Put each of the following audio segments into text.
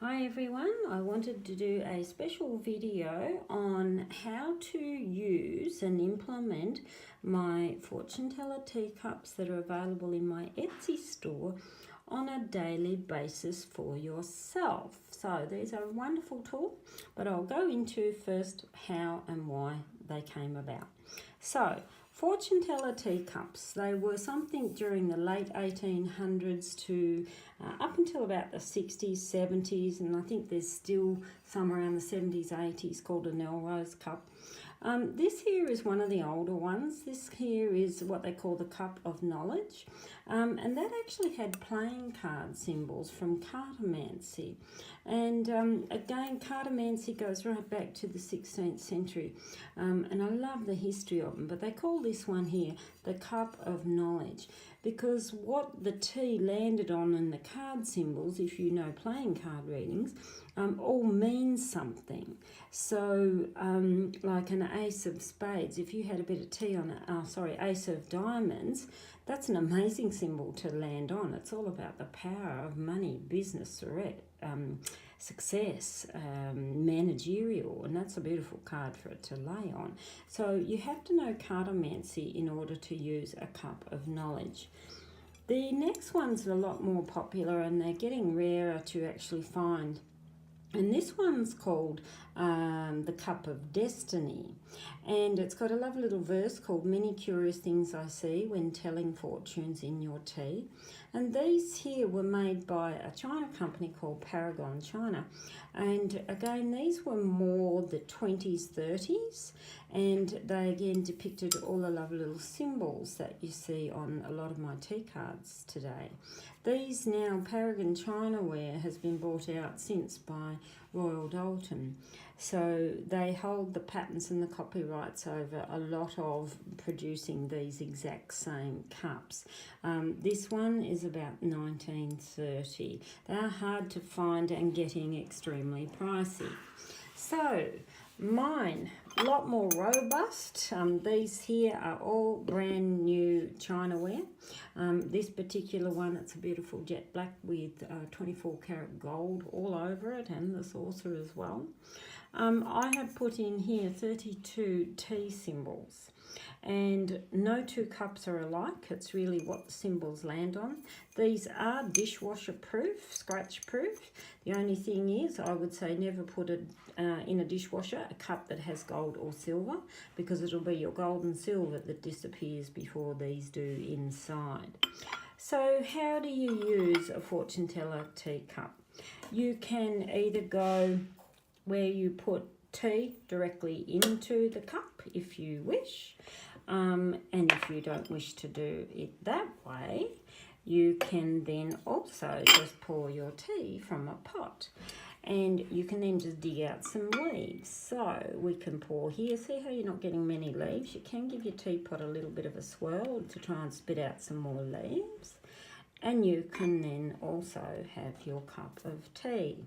Hi everyone, I wanted to do a special video on how to use and implement my fortune teller teacups that are available in my Etsy store on a daily basis for yourself. So these are a wonderful tool, but I'll go into first how and why they came about. So fortune teller teacups, they were something during the late 1800s to up until about the 60s, 70s, and I think there's still some around the 70s, 80s called a Melrose cup. This here is one of the older ones. This here is what they call the cup of knowledge, and that actually had playing card symbols from cartomancy. And again, cartomancy goes right back to the 16th century, and I love the history of them, but they call this one here the cup of knowledge because what the tea landed on and the card symbols, if you know playing card readings, all means something. So like an ace of spades, if you had a bit of tea on ace of diamonds, that's an amazing symbol to land on. It's all about the power of money, business, success, managerial, and that's a beautiful card for it to lay on. So you have to know cartomancy in order to use a cup of knowledge. The next one's a lot more popular and they're getting rarer to actually find. And this one's called the Cup of Destiny. And it's got a lovely little verse called Many Curious Things I See When Telling Fortunes in Your Tea. And these here were made by a China company called Paragon China. And again, these were more the 20s, 30s. And they again depicted all the lovely little symbols that you see on a lot of my tea cards today. These now, Paragon Chinaware has been bought out since by Royal Dalton. So they hold the patents and the copyrights over a lot of producing these exact same cups. This one is about 1930. They are hard to find and getting extremely pricey. So mine, a lot more robust. These here are all brand new Chinaware. This particular one, it's a beautiful jet black with 24 karat gold all over it and the saucer as well. I have put in here 32 tea symbols. And no two cups are alike. It's really what the symbols land on. These are dishwasher proof, scratch proof. The only thing is, I would say never put it in a dishwasher, a cup that has gold or silver, because it'll be your gold and silver that disappears before these do inside. So how do you use a fortune teller teacup? You can either go where you put tea directly into the cup if you wish. And if you don't wish to do it that way, you can then also just pour your tea from a pot. And you can then just dig out some leaves. So we can pour here. See how you're not getting many leaves? You can give your teapot a little bit of a swirl to try and spit out some more leaves. And you can then also have your cup of tea.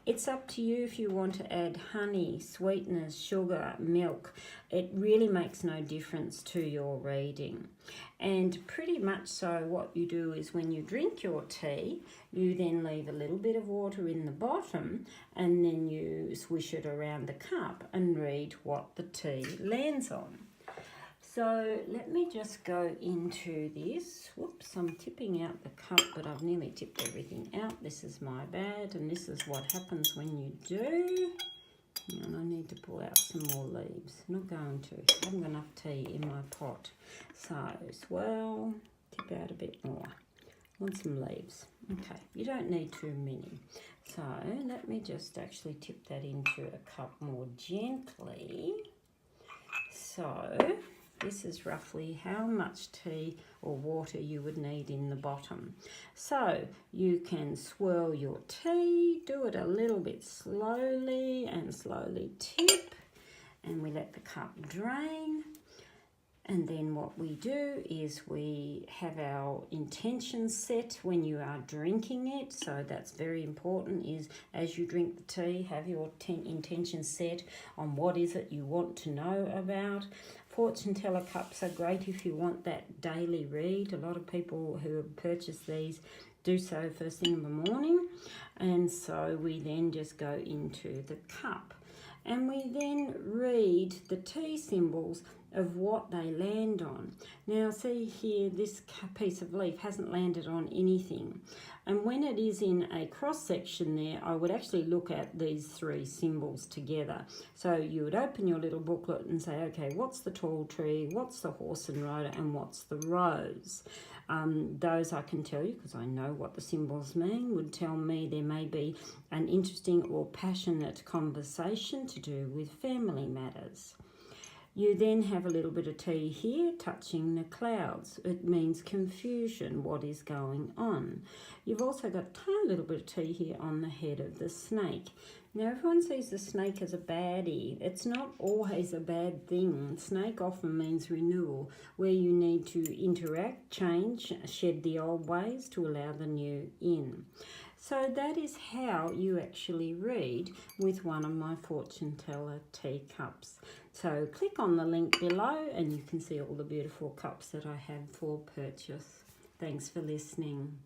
It's up to you if you want to add honey, sweeteners, sugar, milk. It really makes no difference to your reading. And pretty much so what you do is when you drink your tea, you then leave a little bit of water in the bottom and then you swish it around the cup and read what the tea lands on. So let me just go into this. Whoops, I'm tipping out the cup, but I've nearly tipped everything out. This is my bad, and this is what happens when you do. And I need to pull out some more leaves. Not going to. I haven't got enough tea in my pot. So swirl, tip out a bit more. Want some leaves. Okay, you don't need too many. So let me just actually tip that into a cup more gently. So this is roughly how much tea or water you would need in the bottom. So you can swirl your tea, do it a little bit slowly and slowly tip, and we let the cup drain. And then what we do is we have our intention set when you are drinking it. So that's very important, is as you drink the tea, have your intention set on what is it you want to know about. Fortune teller cups are great if you want that daily read. A lot of people who have purchased these do so first thing in the morning. And so we then just go into the cup. And we then read the tea symbols of what they land on. Now see here, this piece of leaf hasn't landed on anything. And when it is in a cross section there, I would actually look at these three symbols together. So you would open your little booklet and say, okay, what's the tall tree, what's the horse and rider, and what's the rose? Those I can tell you because I know what the symbols mean, would tell me there may be an interesting or passionate conversation to do with family matters. You then have a little bit of tea here touching the clouds. It means confusion, what is going on. You've also got a tiny little bit of tea here on the head of the snake. Now everyone sees the snake as a baddie. It's not always a bad thing. Snake often means renewal, where you need to interact, change, shed the old ways to allow the new in. So that is how you actually read with one of my fortune teller teacups. So click on the link below and you can see all the beautiful cups that I have for purchase. Thanks for listening.